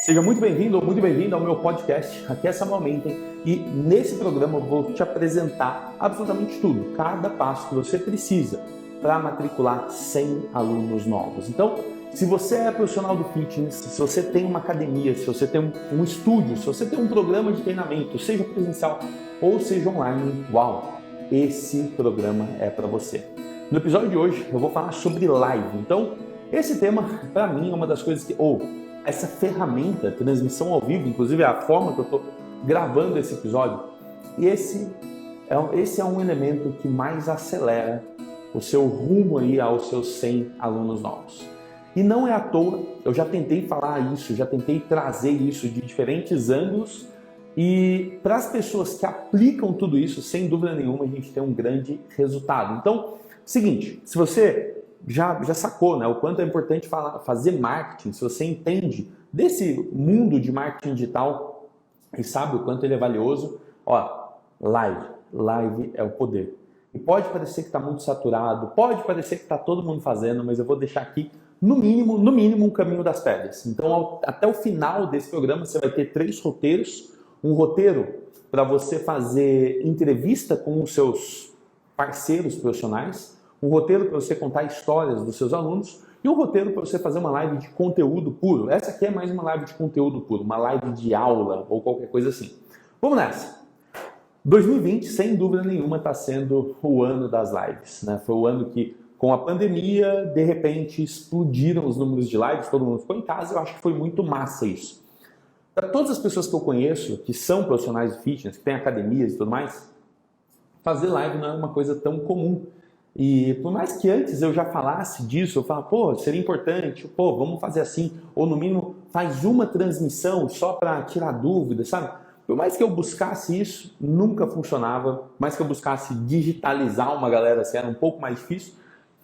Seja muito bem-vindo ou muito bem-vinda ao meu podcast. Aqui é Samuel Menten e nesse programa eu vou te apresentar absolutamente tudo, cada passo que você precisa para matricular 100 alunos novos. Então, se você é profissional do fitness, se você tem uma academia, se você tem um estúdio, se você tem um programa de treinamento, seja presencial ou seja online, uau, esse programa é para você. No episódio de hoje eu vou falar sobre live. Então, esse tema para mim é uma das coisas que... essa ferramenta, transmissão ao vivo, inclusive é a forma que eu estou gravando esse episódio, e esse é um elemento que mais acelera o seu rumo aí aos seus 100 alunos novos. E não é à toa, eu já tentei falar isso, já tentei trazer isso de diferentes ângulos, e para as pessoas que aplicam tudo isso, sem dúvida nenhuma, a gente tem um grande resultado. Então, seguinte, se você já sacou, né, o quanto é importante fazer marketing, se você entende desse mundo de marketing digital e sabe o quanto ele é valioso, live é o poder. E pode parecer que está muito saturado, pode parecer que está todo mundo fazendo, mas eu vou deixar aqui, no mínimo, um caminho das pedras. Então, até o final desse programa, você vai ter 3 roteiros. Um roteiro para você fazer entrevista com os seus parceiros profissionais, um roteiro para você contar histórias dos seus alunos e um roteiro para você fazer uma live de conteúdo puro. Essa aqui é mais uma live de conteúdo puro, uma live de aula ou qualquer coisa assim. Vamos nessa! 2020, sem dúvida nenhuma, está sendo o ano das lives, né? Foi o ano que, com a pandemia, de repente explodiram os números de lives, todo mundo ficou em casa, eu acho que foi muito massa isso. Para todas as pessoas que eu conheço, que são profissionais de fitness, que têm academias e tudo mais, fazer live não é uma coisa tão comum. E por mais que antes eu já falasse disso, eu falava, seria importante, vamos fazer assim, ou no mínimo faz uma transmissão só para tirar dúvidas, sabe? Por mais que eu buscasse isso, nunca funcionava, por mais que eu buscasse digitalizar uma galera assim, era um pouco mais difícil.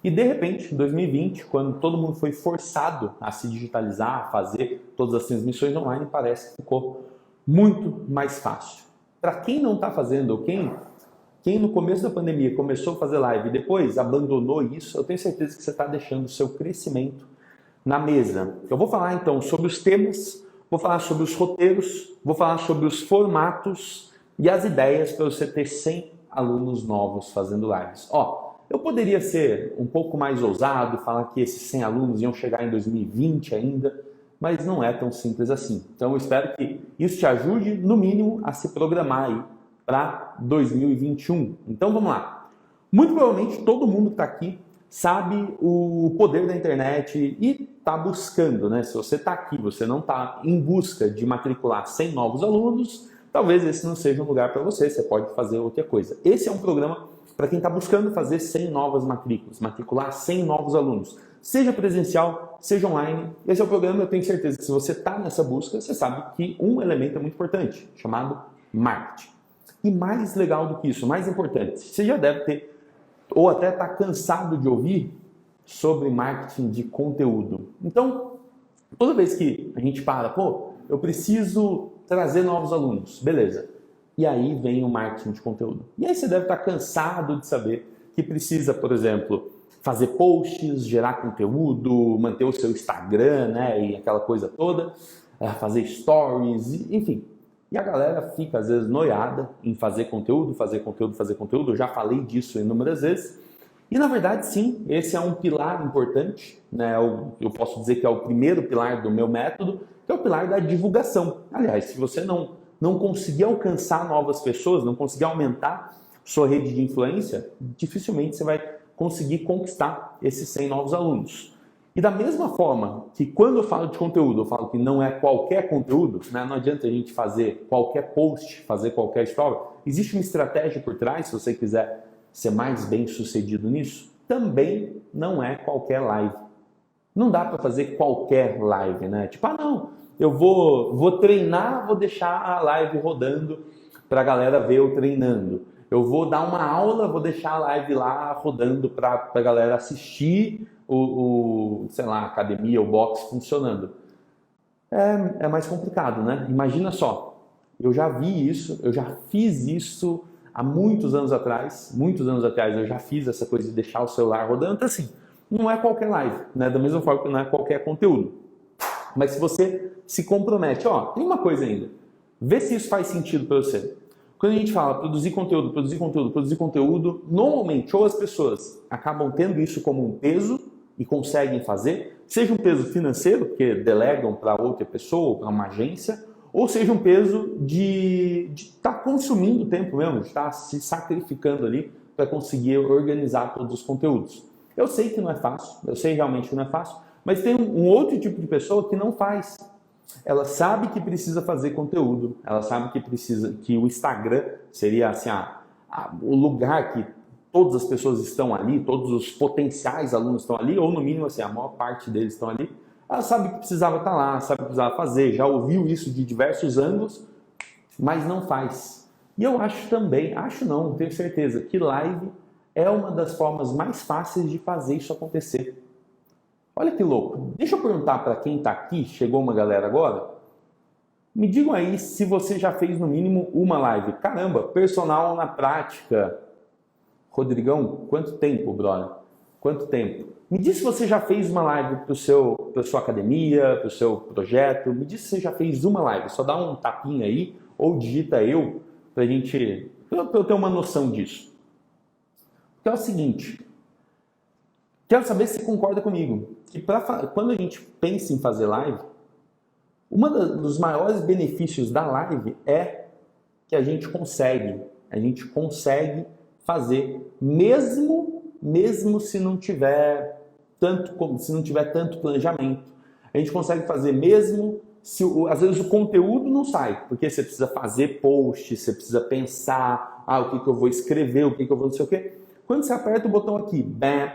E de repente, em 2020, quando todo mundo foi forçado a se digitalizar, a fazer todas as transmissões online, parece que ficou muito mais fácil. Para quem não está fazendo, ou quem no começo da pandemia começou a fazer live e depois abandonou isso, eu tenho certeza que você está deixando o seu crescimento na mesa. Eu vou falar então sobre os temas, vou falar sobre os roteiros, vou falar sobre os formatos e as ideias para você ter 100 alunos novos fazendo lives. Eu poderia ser um pouco mais ousado, falar que esses 100 alunos iam chegar em 2020 ainda, mas não é tão simples assim. Então eu espero que isso te ajude, no mínimo, a se programar aí para 2021. Então vamos lá. Muito provavelmente todo mundo que está aqui sabe o poder da internet e está buscando, né? Se você está aqui, você não está em busca de matricular 100 novos alunos, talvez esse não seja um lugar para você, você pode fazer outra coisa. Esse é um programa para quem está buscando fazer 100 novas matrículas, matricular 100 novos alunos, seja presencial, seja online. Esse é o programa, eu tenho certeza que se você está nessa busca, você sabe que um elemento é muito importante, chamado marketing. E mais legal do que isso, mais importante, você já deve ter, ou até está cansado de ouvir sobre marketing de conteúdo. Então, toda vez que a gente eu preciso trazer novos alunos, beleza. E aí vem o marketing de conteúdo. E aí você deve estar cansado de saber que precisa, por exemplo, fazer posts, gerar conteúdo, manter o seu Instagram, né, e aquela coisa toda, fazer stories, enfim. E a galera fica, às vezes, noiada em fazer conteúdo. Eu já falei disso inúmeras vezes. E, na verdade, sim, esse é um pilar importante, né? Eu posso dizer que é o primeiro pilar do meu método, que é o pilar da divulgação. Aliás, se você não conseguir alcançar novas pessoas, não conseguir aumentar sua rede de influência, dificilmente você vai conseguir conquistar esses 100 novos alunos. E da mesma forma que quando eu falo de conteúdo, eu falo que não é qualquer conteúdo, né? Não adianta a gente fazer qualquer post, fazer qualquer história. Existe uma estratégia por trás, se você quiser ser mais bem sucedido nisso. Também não é qualquer live. Não dá para fazer qualquer live, né? Eu vou treinar, vou deixar a live rodando para a galera ver eu treinando. Eu vou dar uma aula, vou deixar a live lá rodando para a galera assistir a academia, o box funcionando. É mais complicado, né? Imagina só, eu já vi isso, eu já fiz isso há muitos anos atrás eu já fiz essa coisa de deixar o celular rodando. Então, assim, não é qualquer live, né? Da mesma forma que não é qualquer conteúdo. Mas se você se compromete, ó, tem uma coisa ainda, vê se isso faz sentido para você. Quando a gente fala produzir conteúdo, produzir conteúdo, produzir conteúdo, normalmente ou as pessoas acabam tendo isso como um peso e conseguem fazer, seja um peso financeiro, porque delegam para outra pessoa, para uma agência, ou seja um peso de estar consumindo tempo mesmo, de estar se sacrificando ali para conseguir organizar todos os conteúdos. Eu sei que não é fácil, eu sei realmente que não é fácil, mas tem um outro tipo de pessoa que não faz. Ela sabe que precisa fazer conteúdo, ela sabe que precisa, que o Instagram seria assim, o lugar que todas as pessoas estão ali, todos os potenciais alunos estão ali, ou no mínimo assim, a maior parte deles estão ali. Ela sabe que precisava estar lá, sabe que precisava fazer, já ouviu isso de diversos ângulos, mas não faz. E eu acho também, tenho certeza, que live é uma das formas mais fáceis de fazer isso acontecer. Olha que louco. Deixa eu perguntar para quem está aqui, chegou uma galera agora, me digam aí se você já fez no mínimo uma live. Caramba, personal na prática. Rodrigão, quanto tempo, brother? Quanto tempo? Me diz se você já fez uma live para sua academia, para o seu projeto. Me diz se você já fez uma live. Só dá um tapinha aí ou digita eu para eu ter uma noção disso. Que é o seguinte, quero saber se você concorda comigo, que quando a gente pensa em fazer live, dos maiores benefícios da live é que a gente consegue fazer mesmo se não tiver tanto planejamento. A gente consegue fazer mesmo se às vezes o conteúdo não sai, porque você precisa fazer post, você precisa pensar, o que eu vou escrever, o que eu vou não sei o quê. Quando você aperta o botão aqui, bam,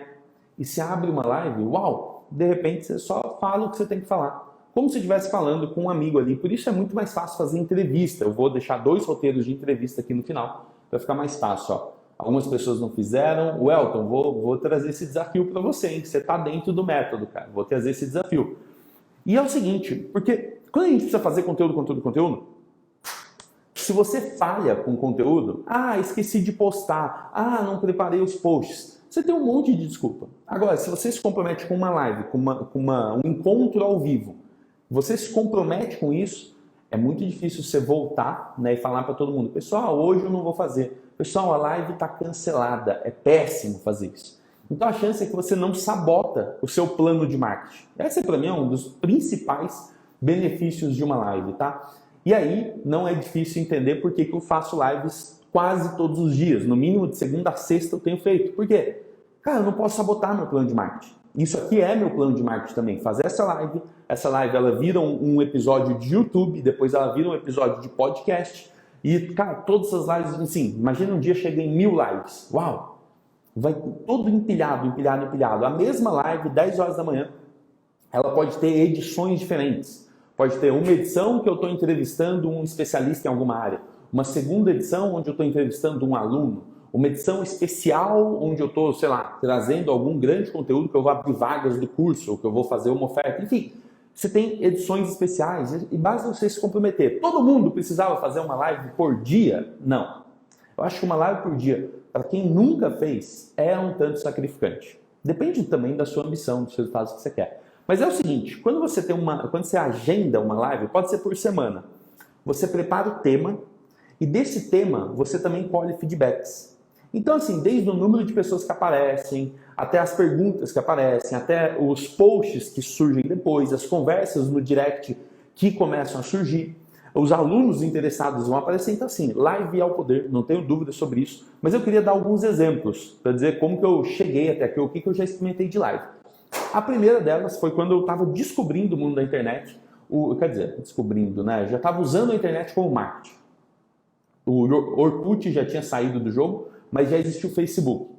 e se abre uma live, uau, de repente você só fala o que você tem que falar. Como se estivesse falando com um amigo ali. Por isso é muito mais fácil fazer entrevista. Eu vou deixar 2 roteiros de entrevista aqui no final, para ficar mais fácil. Ó. Algumas pessoas não fizeram. O Elton, vou trazer esse desafio para você, hein? Você está dentro do método, cara. Vou trazer esse desafio. E é o seguinte, porque quando a gente precisa fazer conteúdo, se você falha com conteúdo, esqueci de postar, não preparei os posts, você tem um monte de desculpa. Agora, se você se compromete com uma live, com um encontro ao vivo, você se compromete com isso, é muito difícil você voltar, né, e falar para todo mundo, pessoal, hoje eu não vou fazer. Pessoal, a live está cancelada, é péssimo fazer isso. Então a chance é que você não sabota o seu plano de marketing. Esse para mim é um dos principais benefícios de uma live, tá? E aí não é difícil entender por que eu faço lives quase todos os dias. No mínimo de segunda a sexta eu tenho feito. Por quê? Cara, eu não posso sabotar meu plano de marketing. Isso aqui é meu plano de marketing também. Fazer essa live ela vira um episódio de YouTube, depois ela vira um episódio de podcast. E, cara, todas as lives, assim, imagina um dia chega em 1000 lives. Uau! Vai todo empilhado. A mesma live, 10 horas da manhã, ela pode ter edições diferentes. Pode ter uma edição que eu estou entrevistando um especialista em alguma área. Uma segunda edição onde eu estou entrevistando um aluno. Uma edição especial onde eu estou, trazendo algum grande conteúdo que eu vou abrir vagas do curso, ou que eu vou fazer uma oferta. Enfim, você tem edições especiais e basta você se comprometer. Todo mundo precisava fazer uma live por dia? Não. Eu acho que uma live por dia, para quem nunca fez, é um tanto sacrificante. Depende também da sua ambição, dos resultados que você quer. Mas é o seguinte, quando você agenda uma live, pode ser por semana, você prepara o tema e desse tema você também colhe feedbacks. Então assim, desde o número de pessoas que aparecem, até as perguntas que aparecem, até os posts que surgem depois, as conversas no direct que começam a surgir, os alunos interessados vão aparecer. Então assim, live é o poder, não tenho dúvida sobre isso, mas eu queria dar alguns exemplos para dizer como que eu cheguei até aqui, o que eu já experimentei de live. A primeira delas foi quando eu estava descobrindo o mundo da internet, já estava usando a internet como marketing. O Orkut já tinha saído do jogo, mas já existia o Facebook.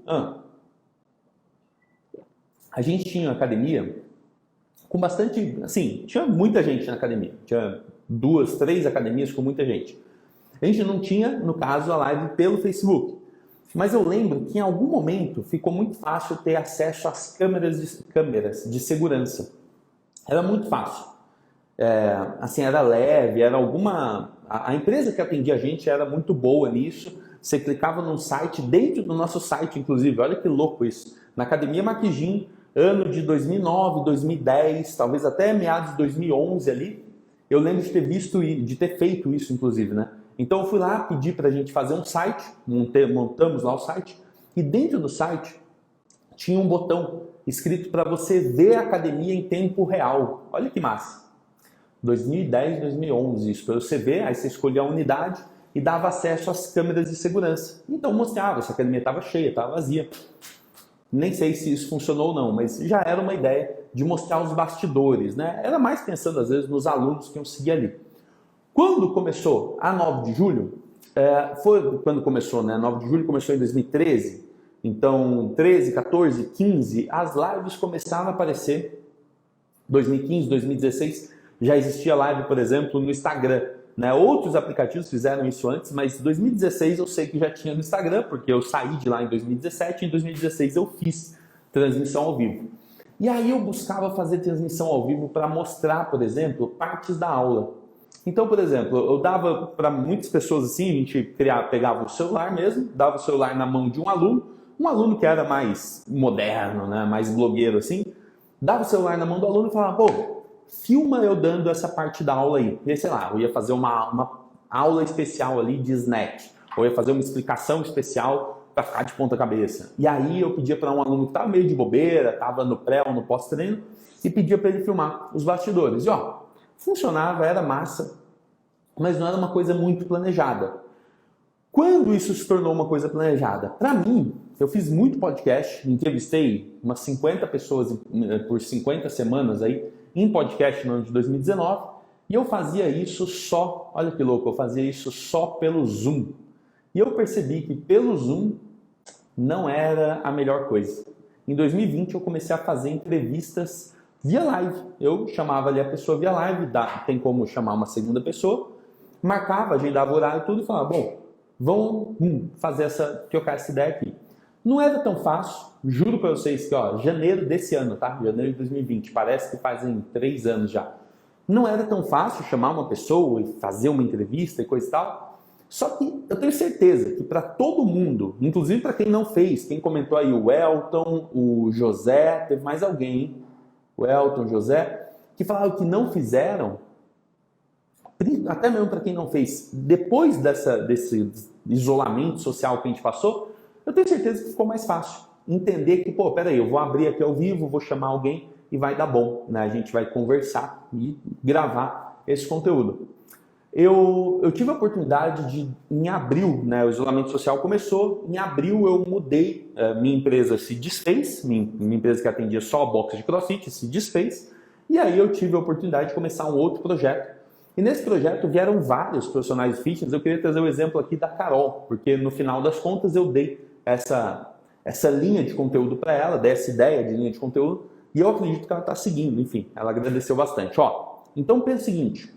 A gente tinha uma academia com bastante, tinha muita gente na academia, tinha 2, 3 academias com muita gente. A gente não tinha, no caso, a live pelo Facebook. Mas eu lembro que em algum momento ficou muito fácil ter acesso às câmeras de segurança. Era muito fácil. Era leve, a empresa que atendia a gente era muito boa nisso. Você clicava num site, dentro do nosso site, inclusive. Olha que louco isso. Na Academia Maquijim, ano de 2009, 2010, talvez até meados de 2011 ali, eu lembro de ter visto, de ter feito isso, inclusive, né? Então eu fui lá, pedi para a gente fazer um site, montamos lá o site, e dentro do site tinha um botão escrito para você ver a academia em tempo real. Olha que massa! 2010, 2011, isso para você ver, aí você escolhia a unidade e dava acesso às câmeras de segurança. Então mostrava se a academia estava cheia, estava vazia. Nem sei se isso funcionou ou não, mas já era uma ideia de mostrar os bastidores, né? Era mais pensando às vezes nos alunos que iam seguir ali. Quando começou a 9 de julho, foi quando começou, né? 9 de julho começou em 2013, então 13, 14, 15, as lives começaram a aparecer. 2015, 2016 já existia live, por exemplo, no Instagram, né? Outros aplicativos fizeram isso antes, mas 2016 eu sei que já tinha no Instagram, porque eu saí de lá em 2017 e em 2016 eu fiz transmissão ao vivo. E aí eu buscava fazer transmissão ao vivo para mostrar, por exemplo, partes da aula. Então, por exemplo, eu dava para muitas pessoas assim, a gente pegava o celular mesmo, dava o celular na mão de um aluno que era mais moderno, né? Mais blogueiro assim, dava o celular na mão do aluno e falava, pô, filma eu dando essa parte da aula aí. E aí, sei lá, eu ia fazer uma aula especial ali de snack, ou ia fazer uma explicação especial para ficar de ponta cabeça. E aí eu pedia para um aluno que estava meio de bobeira, estava no pré ou no pós-treino, e pedia para ele filmar os bastidores. E ó, funcionava, era massa, mas não era uma coisa muito planejada. Quando isso se tornou uma coisa planejada? Para mim, eu fiz muito podcast, entrevistei umas 50 pessoas por 50 semanas aí, em podcast no ano de 2019, e eu fazia isso só, olha que louco, eu fazia isso só pelo Zoom. E eu percebi que pelo Zoom não era a melhor coisa. Em 2020 eu comecei a fazer entrevistas via live. Eu chamava ali a pessoa via live, tem como chamar uma segunda pessoa, marcava, agendava o horário e tudo, e falava, bom, vamos fazer trocar essa ideia aqui. Não era tão fácil, juro para vocês que, ó, janeiro desse ano, tá? Janeiro de 2020, parece que fazem 3 anos já. Não era tão fácil chamar uma pessoa e fazer uma entrevista e coisa e tal. Só que eu tenho certeza que para todo mundo, inclusive para quem não fez, quem comentou aí, o Elton, o José, teve mais alguém, hein? O Elton, José, que falaram que não fizeram, até mesmo para quem não fez, depois desse isolamento social que a gente passou, eu tenho certeza que ficou mais fácil entender que, pô, peraí, eu vou abrir aqui ao vivo, vou chamar alguém e vai dar bom, né? A gente vai conversar e gravar esse conteúdo. Eu tive a oportunidade em abril, né? O isolamento social começou, em abril eu mudei, minha empresa se desfez, minha empresa que atendia só box de CrossFit se desfez, e aí eu tive a oportunidade de começar um outro projeto. E nesse projeto vieram vários profissionais de fitness. Eu queria trazer o exemplo aqui da Carol, porque no final das contas eu dei essa linha de conteúdo para ela, dessa ideia de linha de conteúdo, e eu acredito que ela está seguindo, enfim, ela agradeceu bastante. Ó, então pensa o seguinte,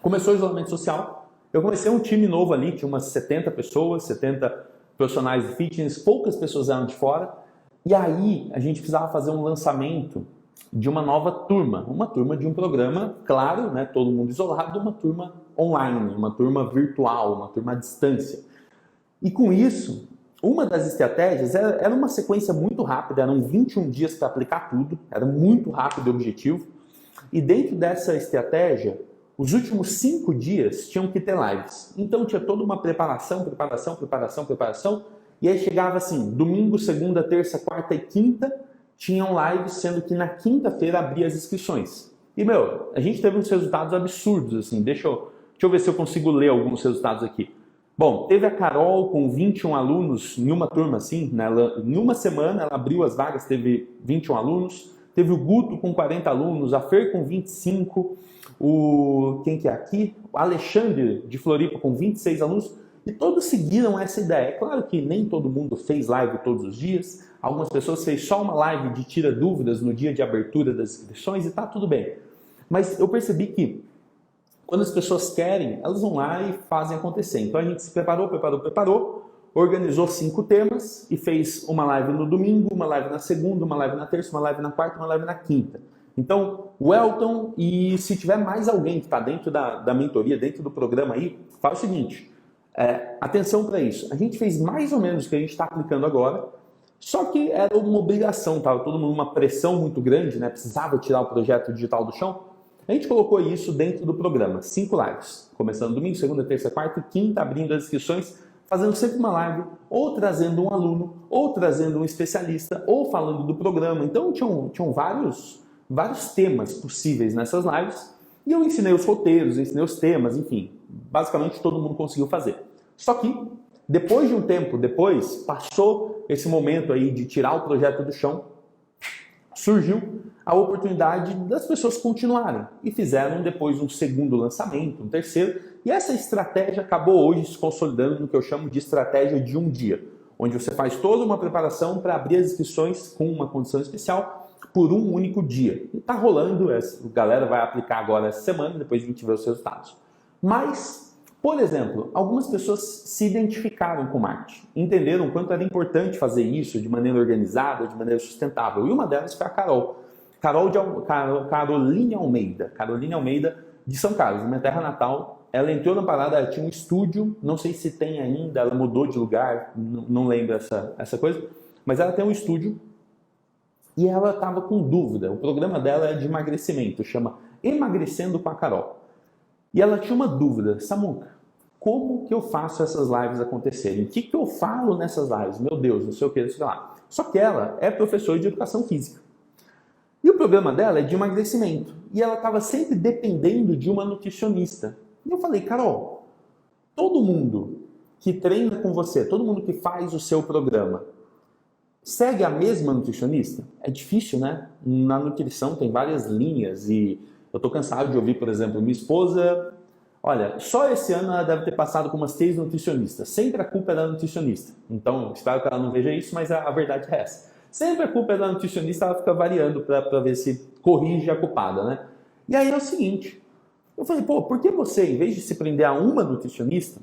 começou o isolamento social, eu comecei um time novo ali, tinha umas 70 pessoas, 70 profissionais de fitness, poucas pessoas eram de fora, e aí a gente precisava fazer um lançamento de uma nova turma de um programa, claro, né, todo mundo isolado, uma turma online, uma turma virtual, uma turma à distância. E com isso, uma das estratégias era uma sequência muito rápida, eram 21 dias para aplicar tudo, era muito rápido e objetivo. E dentro dessa estratégia, os últimos 5 dias tinham que ter lives. Então tinha toda uma preparação, e aí chegava assim, domingo, segunda, terça, quarta e quinta, tinham lives, sendo que na quinta-feira abria as inscrições. E, a gente teve uns resultados absurdos, assim, deixa eu ver se eu consigo ler alguns resultados aqui. Bom, teve a Carol com 21 alunos em uma turma, assim, né? Em uma semana ela abriu as vagas, teve 21 alunos. Teve o Guto com 40 alunos, a Fer com 25, quem que é aqui? O Alexandre de Floripa com 26 alunos. E todos seguiram essa ideia. É claro que nem todo mundo fez live todos os dias. Algumas pessoas fez só uma live de tira dúvidas no dia de abertura das inscrições e tá tudo bem. Mas eu percebi que quando as pessoas querem, elas vão lá e fazem acontecer. Então a gente se preparou, organizou 5 temas e fez uma live no domingo, uma live na segunda, uma live na terça, uma live na quarta, uma live na quinta. Então, o Elton, e se tiver mais alguém que está dentro da mentoria, dentro do programa aí, faz o seguinte, atenção para isso. A gente fez mais ou menos o que a gente está aplicando agora, Só que era uma obrigação, estava todo mundo uma pressão muito grande, né? Precisava tirar o projeto digital do chão. A gente colocou isso dentro do programa, 5 lives, começando domingo, segunda, terça, quarta e quinta, abrindo as inscrições, fazendo sempre uma live, ou trazendo um aluno, ou trazendo um especialista, ou falando do programa. Então tinham vários temas possíveis nessas lives, e eu ensinei os roteiros, ensinei os temas, enfim, basicamente todo mundo conseguiu fazer. Só que, depois de um tempo, passou esse momento aí de tirar o projeto do chão, surgiu a oportunidade das pessoas continuarem e fizeram depois um segundo lançamento, um terceiro, e essa estratégia acabou hoje se consolidando no que eu chamo de estratégia de um dia, onde você faz toda uma preparação para abrir as inscrições com uma condição especial por um único dia. E está rolando, a galera vai aplicar agora essa semana, depois a gente vê os resultados. Mas, por exemplo, algumas pessoas se identificaram com marketing, entenderam o quanto era importante fazer isso de maneira organizada, de maneira sustentável. E uma delas foi a Caroline Almeida, de São Carlos, minha terra natal. Ela entrou na parada, ela tinha um estúdio, não sei se tem ainda, ela mudou de lugar, não lembro essa coisa, mas ela tem um estúdio e ela estava com dúvida. O programa dela é de emagrecimento, chama Emagrecendo com a Carol. E ela tinha uma dúvida: Samuca, como que eu faço essas lives acontecerem? O que eu falo nessas lives? Meu Deus, não sei o que, não sei lá. Só que ela é professora de educação física. E o programa dela é de emagrecimento. E ela estava sempre dependendo de uma nutricionista. E eu falei: Carol, todo mundo que treina com você, todo mundo que faz o seu programa, segue a mesma nutricionista? É difícil, né? Na nutrição tem várias linhas e eu estou cansado de ouvir, por exemplo, minha esposa, olha, só esse ano ela deve ter passado com umas 6 nutricionistas. Sempre a culpa é da nutricionista. Então, espero que ela não veja isso, mas a verdade é essa. Sempre a culpa é da nutricionista, ela fica variando para ver se corrige a culpada, né? E aí é o seguinte, eu falei: pô, por que você, em vez de se prender a uma nutricionista,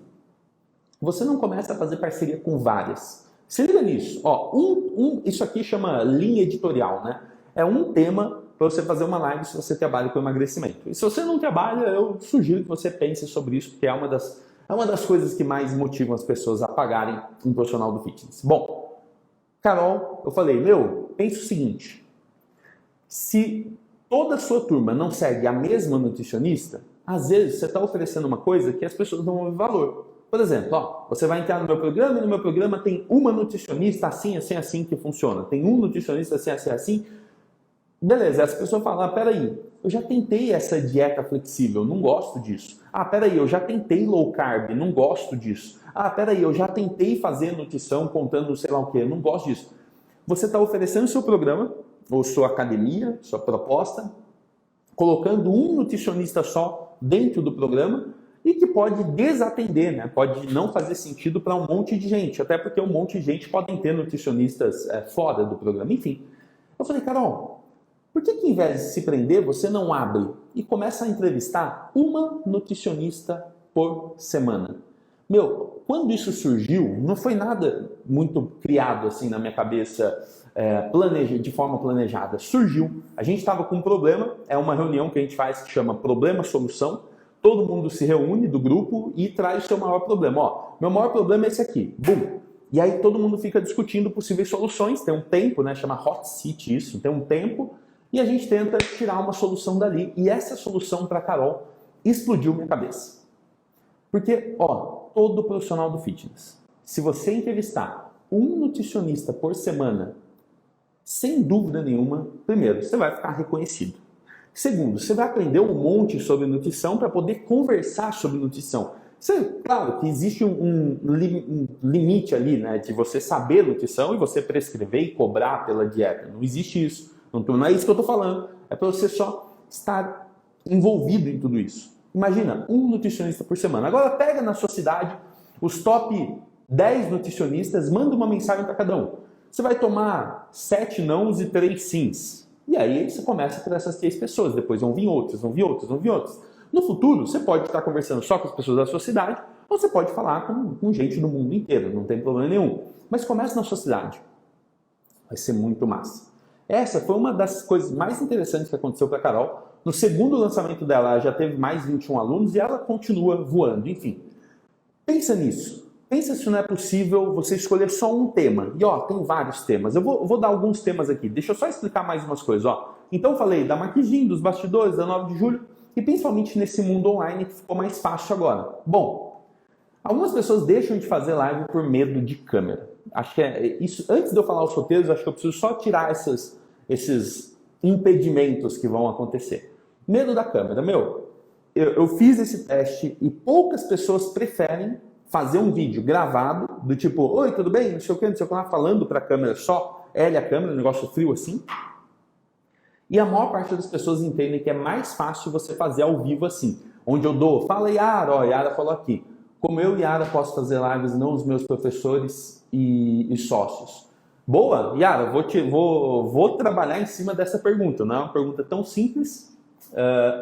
você não começa a fazer parceria com várias? Se liga nisso, ó, isso aqui chama linha editorial, né? É um tema para você fazer uma live se você trabalha com emagrecimento. E se você não trabalha, eu sugiro que você pense sobre isso, porque é uma das coisas que mais motivam as pessoas a pagarem um profissional do fitness. Bom, Carol, eu falei: pensa o seguinte, se toda a sua turma não segue a mesma nutricionista, às vezes você está oferecendo uma coisa que as pessoas não vão ver valor. Por exemplo, ó, você vai entrar no meu programa e no meu programa tem uma nutricionista assim, assim, assim que funciona. Tem um nutricionista assim, assim, assim. Beleza, essa pessoa fala: peraí, eu já tentei essa dieta flexível, não gosto disso. Peraí, eu já tentei low carb, não gosto disso. Peraí, eu já tentei fazer nutrição contando sei lá o que, não gosto disso. Você está oferecendo seu programa, ou sua academia, sua proposta, colocando um nutricionista só dentro do programa e que pode desatender, né? Pode não fazer sentido para um monte de gente, até porque um monte de gente podem ter nutricionistas fora do programa. Enfim, eu falei: Carol, por que em vez de se prender, você não abre e começa a entrevistar uma nutricionista por semana? Quando isso surgiu, não foi nada muito criado assim na minha cabeça, de forma planejada. Surgiu. A gente estava com um problema, é uma reunião que a gente faz que chama Problema-Solução. Todo mundo se reúne do grupo e traz o seu maior problema. Ó, meu maior problema é esse aqui. Bum! E aí todo mundo fica discutindo possíveis soluções. Tem um tempo, né? Chama hot seat isso. Tem um tempo. E a gente tenta tirar uma solução dali. E essa solução para a Carol explodiu minha cabeça. Porque, ó, todo profissional do fitness, se você entrevistar um nutricionista por semana, sem dúvida nenhuma, primeiro, você vai ficar reconhecido. Segundo, você vai aprender um monte sobre nutrição para poder conversar sobre nutrição. Claro que existe um limite ali, né, de você saber nutrição e você prescrever e cobrar pela dieta. Não existe isso. Não é isso que eu estou falando. É para você só estar envolvido em tudo isso. Imagina, um nutricionista por semana. Agora pega na sua cidade os top 10 nutricionistas, manda uma mensagem para cada um. Você vai tomar 7 nãos e 3 sims. E aí você começa por essas 3 pessoas. Depois vão vir outras, vão vir outras, vão vir outras. No futuro, você pode estar conversando só com as pessoas da sua cidade, ou você pode falar com gente do mundo inteiro, não tem problema nenhum. Mas comece na sua cidade. Vai ser muito massa. Essa foi uma das coisas mais interessantes que aconteceu para a Carol. No segundo lançamento dela, ela já teve mais 21 alunos e ela continua voando. Enfim, pensa nisso. pensa se não é possível você escolher só um tema. E ó, tem vários temas. Eu vou dar alguns temas aqui. Deixa eu só explicar mais umas coisas. Ó. Então eu falei da maquiagem, dos bastidores, da 9 de julho, e principalmente nesse mundo online que ficou mais fácil agora. Bom, algumas pessoas deixam de fazer live por medo de câmera. Acho que é isso. Antes de eu falar os roteiros, acho que eu preciso só tirar esses impedimentos que vão acontecer. Medo da câmera. Eu fiz esse teste e poucas pessoas preferem fazer um vídeo gravado, do tipo, oi, tudo bem? Não sei o que, lá, falando para a câmera só, ela e a câmera, um negócio frio assim. E a maior parte das pessoas entendem que é mais fácil você fazer ao vivo assim, onde eu dou, fala Yara, ó, Yara falou aqui. Como eu e Yara posso fazer lives, não os meus professores e sócios. Boa, Yara, vou trabalhar em cima dessa pergunta. Não é uma pergunta tão simples,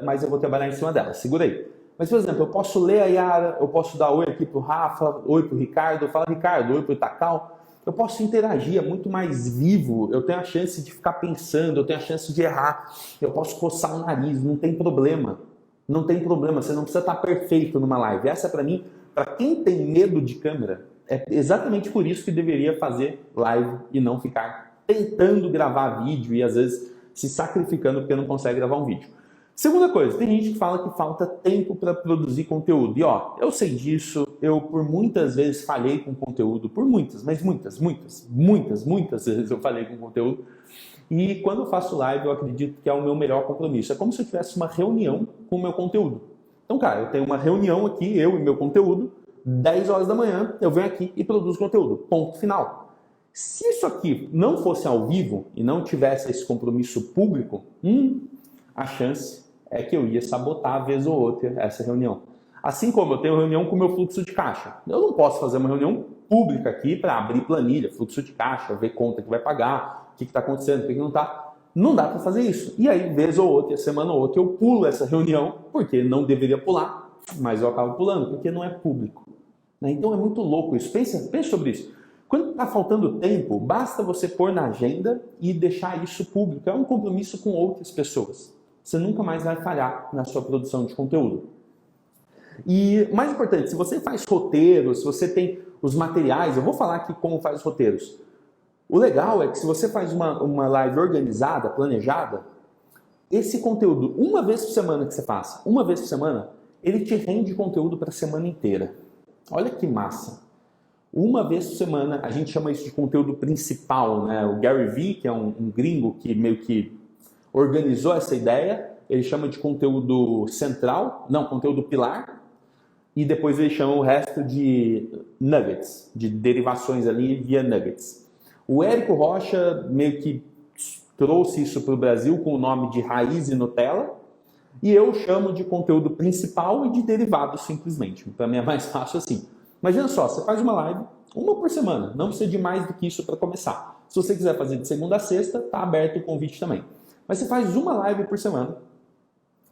mas eu vou trabalhar em cima dela. Segura aí. Mas, por exemplo, eu posso ler a Yara, eu posso dar oi aqui pro Rafa, oi pro Ricardo, fala Ricardo, oi pro Takal. Eu posso interagir, é muito mais vivo, eu tenho a chance de ficar pensando, eu tenho a chance de errar, eu posso coçar o nariz, não tem problema. Não tem problema, você não precisa estar perfeito numa live. Essa, para mim, para quem tem medo de câmera, é exatamente por isso que deveria fazer live e não ficar tentando gravar vídeo e às vezes se sacrificando porque não consegue gravar um vídeo. Segunda coisa, tem gente que fala que falta tempo para produzir conteúdo. E ó, eu sei disso, eu por muitas vezes falhei com conteúdo, por muitas, mas muitas vezes eu falhei com conteúdo. E quando eu faço live, eu acredito que é o meu melhor compromisso. É como se eu tivesse uma reunião com o meu conteúdo. Então, cara, eu tenho uma reunião aqui, eu e meu conteúdo, 10 horas da manhã, eu venho aqui e produzo conteúdo. Ponto final. Se isso aqui não fosse ao vivo e não tivesse esse compromisso público, a chance é que eu ia sabotar vez ou outra essa reunião. Assim como eu tenho reunião com o meu fluxo de caixa. Eu não posso fazer uma reunião pública aqui para abrir planilha, fluxo de caixa, ver conta que vai pagar, o que está acontecendo, o que não está. Não dá para fazer isso. E aí, vez ou outra, semana ou outra, eu pulo essa reunião, porque não deveria pular, mas eu acabo pulando, porque não é público. Então é muito louco isso. Pensa sobre isso. Quando está faltando tempo, basta você pôr na agenda e deixar isso público. É um compromisso com outras pessoas. Você nunca mais vai falhar na sua produção de conteúdo. E mais importante, se você faz roteiros, se você tem os materiais, eu vou falar aqui como faz os roteiros. O legal é que se você faz uma live organizada, planejada, esse conteúdo, uma vez por semana que você faça, uma vez por semana, ele te rende conteúdo para a semana inteira. Olha que massa. Uma vez por semana, a gente chama isso de conteúdo principal, né? O Gary Vee, que é um gringo que meio que organizou essa ideia, ele chama de conteúdo central, não, conteúdo pilar, e depois ele chama o resto de nuggets, de derivações ali via nuggets. O Érico Rocha meio que trouxe isso para o Brasil com o nome de Raiz e Nutella, e eu chamo de conteúdo principal e de derivados simplesmente. Para mim é mais fácil assim. Imagina só, você faz uma live, uma por semana, não precisa de mais do que isso para começar. Se você quiser fazer de segunda a sexta, está aberto o convite também. Mas você faz uma live por semana,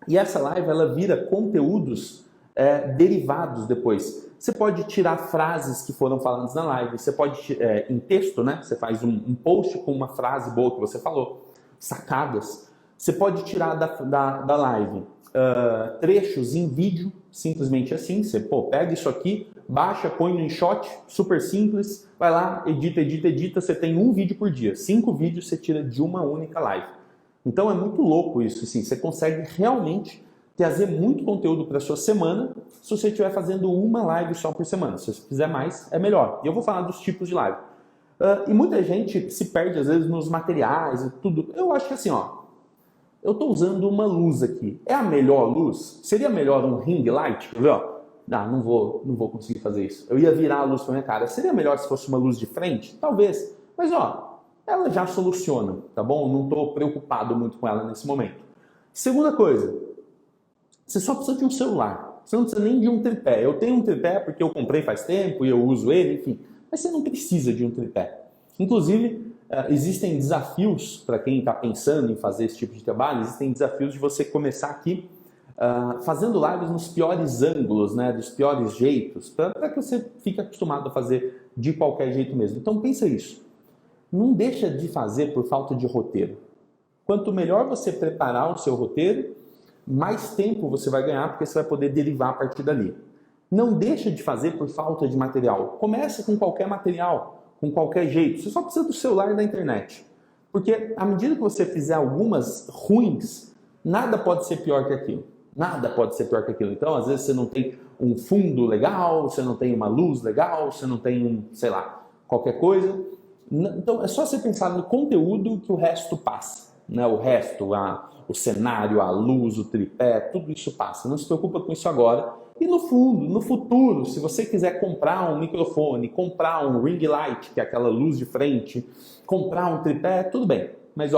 e essa live ela vira conteúdos derivados depois. Você pode tirar frases que foram faladas na live, você pode, em texto, né? Você faz um post com uma frase boa que você falou, sacadas. Você pode tirar da live trechos em vídeo, simplesmente assim. Você pega isso aqui, baixa, põe no InShot, super simples, vai lá, edita, você tem um vídeo por dia. 5 vídeos você tira de uma única live. Então é muito louco isso, assim. Você consegue realmente trazer muito conteúdo para a sua semana se você estiver fazendo uma live só por semana. Se você fizer mais, é melhor. E eu vou falar dos tipos de live. E muita gente se perde, às vezes, nos materiais e tudo. Eu acho que assim, ó, eu estou usando uma luz aqui. É a melhor luz? Seria melhor um ring light? Quer ver, ó? Não vou conseguir fazer isso. Eu ia virar a luz para minha cara. Seria melhor se fosse uma luz de frente? Talvez. Mas, ó, ela já soluciona, tá bom? Não estou preocupado muito com ela nesse momento. Segunda coisa, você só precisa de um celular. Você não precisa nem de um tripé. Eu tenho um tripé porque eu comprei faz tempo e eu uso ele, enfim. Mas você não precisa de um tripé. Inclusive, existem desafios para quem está pensando em fazer esse tipo de trabalho. Existem desafios de você começar aqui fazendo lives nos piores ângulos, né, dos piores jeitos, para que você fique acostumado a fazer de qualquer jeito mesmo. Então pensa isso. Não deixa de fazer por falta de roteiro. Quanto melhor você preparar o seu roteiro, mais tempo você vai ganhar, porque você vai poder derivar a partir dali. Não deixa de fazer por falta de material. Começa com qualquer material, com qualquer jeito. Você só precisa do celular e da internet. Porque à medida que você fizer algumas ruins, nada pode ser pior que aquilo. Nada pode ser pior que aquilo. Então, às vezes você não tem um fundo legal, você não tem uma luz legal, você não tem sei lá, qualquer coisa. Então, é só você pensar no conteúdo que o resto passa. Né? O resto, o cenário, a luz, o tripé, tudo isso passa. Não se preocupa com isso agora. E no fundo, no futuro, se você quiser comprar um microfone, comprar um ring light, que é aquela luz de frente, comprar um tripé, tudo bem. Mas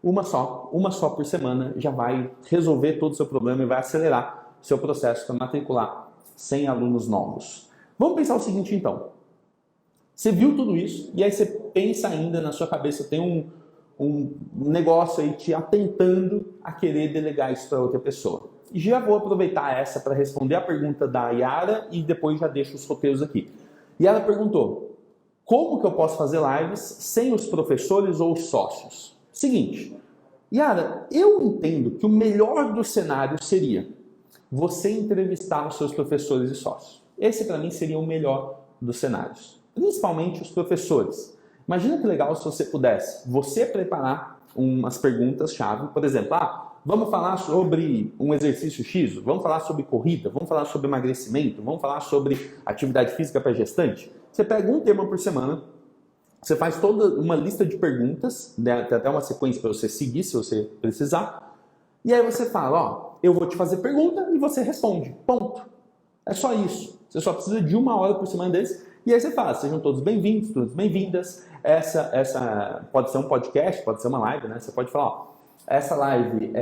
uma só por semana já vai resolver todo o seu problema e vai acelerar o seu processo para matricular 100 alunos novos. Vamos pensar o seguinte então. Você viu tudo isso e aí você pensa ainda na sua cabeça, tem um negócio aí te atentando a querer delegar isso para outra pessoa. E já vou aproveitar essa para responder a pergunta da Yara e depois já deixo os roteiros aqui. Yara perguntou, como que eu posso fazer lives sem os professores ou os sócios? Seguinte, Yara, eu entendo que o melhor do cenário seria você entrevistar os seus professores e sócios. Esse para mim seria o melhor dos cenários, principalmente os professores. Imagina que legal se você pudesse preparar umas perguntas-chave, por exemplo, vamos falar sobre um exercício X, vamos falar sobre corrida, vamos falar sobre emagrecimento, vamos falar sobre atividade física para gestante. Você pega um tema por semana, você faz toda uma lista de perguntas, né, tem até uma sequência para você seguir se você precisar, e aí você fala, eu vou te fazer pergunta e você responde, ponto. É só isso. Você só precisa de 1 hora por semana desse, e aí você fala, sejam todos bem-vindos, todas bem-vindas, essa pode ser um podcast, pode ser uma live, né? Você pode falar, essa live,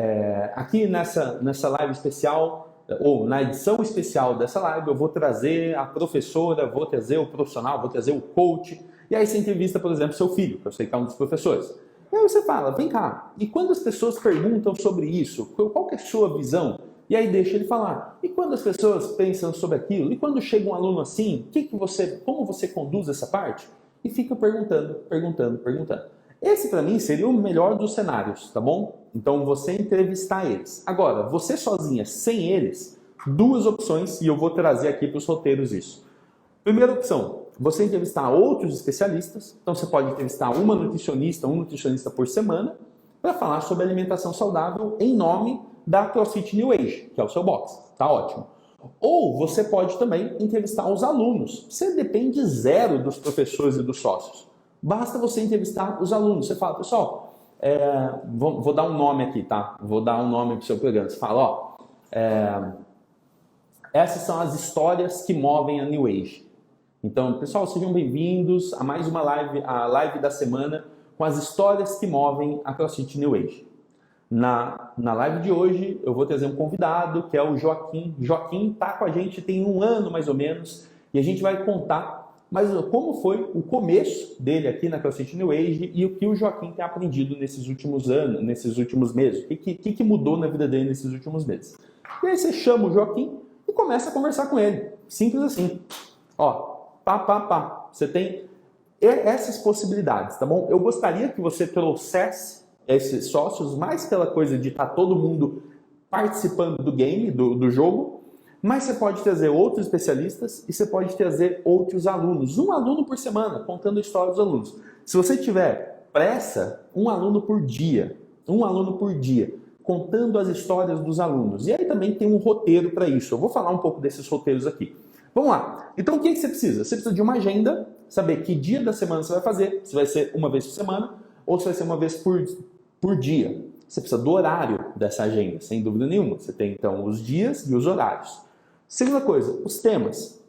aqui nessa live especial, ou na edição especial dessa live, eu vou trazer a professora, vou trazer o profissional, vou trazer o coach, e aí você entrevista, por exemplo, seu filho, que eu sei que é um dos professores. E aí você fala, vem cá, e quando as pessoas perguntam sobre isso, qual que é a sua visão? E aí deixa ele falar. E quando as pessoas pensam sobre aquilo? E quando chega um aluno assim, como você conduz essa parte? E fica perguntando. Esse para mim seria o melhor dos cenários, tá bom? Então você entrevistar eles. Agora, você sozinha, sem eles, 2 opções, e eu vou trazer aqui para os roteiros isso. Primeira opção, você entrevistar outros especialistas. Então você pode entrevistar um nutricionista por semana, para falar sobre alimentação saudável em nome da CrossFit New Age, que é o seu box. Tá ótimo. Ou você pode também entrevistar os alunos. Você depende zero dos professores e dos sócios. Basta você entrevistar os alunos. Você fala, pessoal, vou dar um nome aqui, tá? Vou dar um nome para o seu programa. Você fala, essas são as histórias que movem a New Age. Então, pessoal, sejam bem-vindos a mais uma live, a live da semana, com as histórias que movem a CrossFit New Age. Na live de hoje, eu vou trazer um convidado, que é o Joaquim. Joaquim está com a gente tem 1 ano, mais ou menos, e a gente vai contar como foi o começo dele aqui na CrossFit New Age e o que o Joaquim tem aprendido nesses últimos anos, nesses últimos meses. O que mudou na vida dele nesses últimos meses. E aí você chama o Joaquim e começa a conversar com ele. Simples assim. Você tem essas possibilidades, tá bom? Eu gostaria que você trouxesse esses sócios, mais pela coisa de estar todo mundo participando do game, do jogo, mas você pode trazer outros especialistas e você pode trazer outros alunos. 1 aluno por semana, contando a história dos alunos. Se você tiver pressa, 1 aluno por dia. 1 aluno por dia, contando as histórias dos alunos. E aí também tem um roteiro para isso. Eu vou falar um pouco desses roteiros aqui. Vamos lá. Então o que você precisa? Você precisa de uma agenda, saber que dia da semana você vai fazer, se vai ser 1 vez por semana ou se vai ser 1 vez por dia. Você precisa do horário dessa agenda, sem dúvida nenhuma. Você tem então os dias e os horários. Segunda coisa, os temas.